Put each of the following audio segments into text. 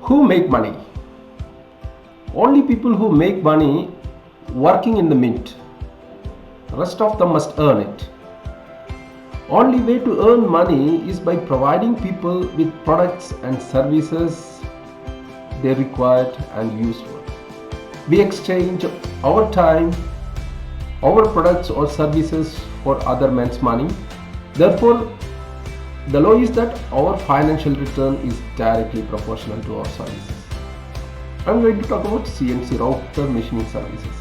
Who make money? Only people who make money working in the mint. Rest of them must earn it. Only way to earn money is by providing people with products and services they required and useful. We exchange our time, our products or services for other men's money. Therefore, the law is that our financial return is directly proportional to our services. I'm going to talk about CNC router machining services.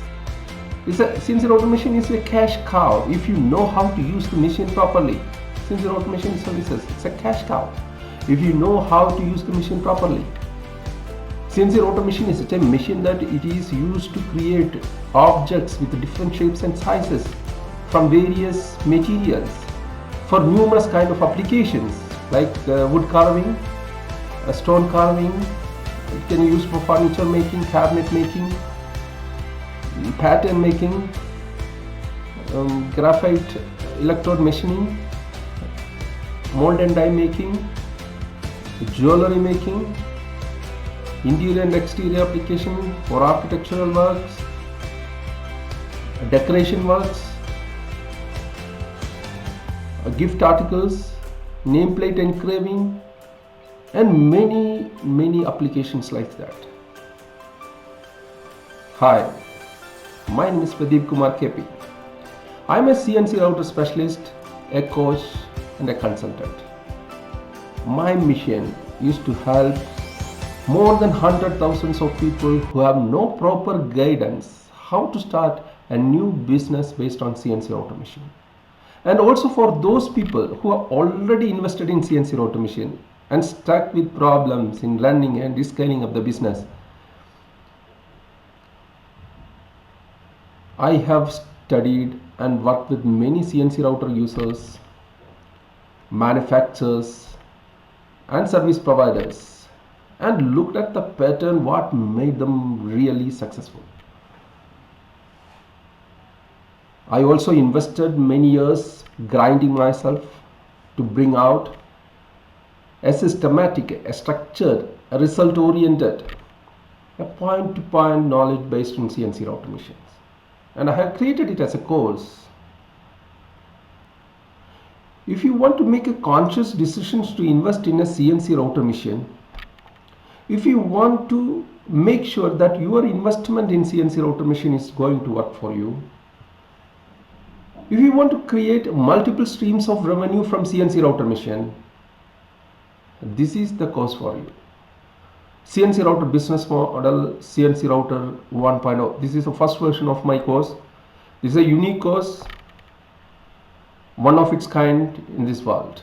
CNC router machine is a cash cow if you know how to use the machine properly. CNC router machine services, it's a cash cow if you know how to use the machine properly. CNC router machine is a machine that it is used to create objects with different shapes and sizes from various materials for numerous kind of applications like wood carving, stone carving. It can be used for furniture making, cabinet making, pattern making, graphite electrode machining, mold and die making, jewelry making, interior and exterior application for architectural works, decoration works, gift articles, nameplate engraving, and many applications like that. Hi, my name is Pradeep Kumar KP. I am a CNC router specialist, a coach and a consultant. My mission is to help more than 100,000 of people who have no proper guidance how to start a new business based on CNC router machine. And also for those people who are already invested in CNC router machine and stuck with problems in learning and scaling of the business. I have studied and worked with many CNC router users, manufacturers and service providers and looked at the pattern what made them really successful. I also invested many years grinding myself to bring out a systematic, a structured, a result-oriented, a point-to-point knowledge based on CNC router machines. And I have created it as a course. If you want to make a conscious decision to invest in a CNC router machine, if you want to make sure that your investment in CNC router machine is going to work for you, if you want to create multiple streams of revenue from CNC router machine, this is the course for you. CNC router business model, CNC router 1.0. This is the first version of my course. This is a unique course, one of its kind in this world.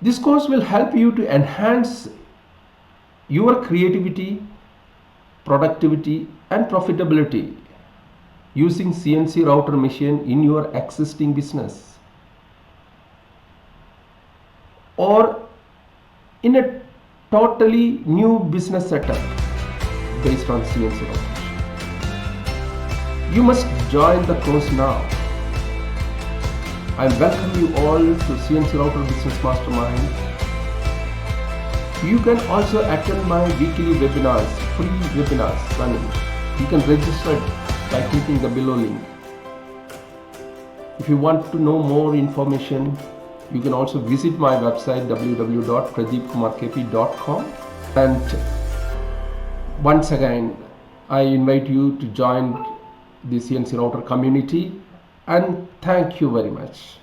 This course will help you to enhance your creativity, productivity and profitability using CNC router machine in your existing business or in a totally new business setup based on CNC router. You must join the course now. I welcome you all to CNC Router Business Mastermind. You can also attend my weekly webinars, free webinars running. You can register by clicking the below link. If you want to know more information, you can also visit my website www.pradeepkumarkp.com. And once again, I invite you to join the CNC Router community and thank you very much.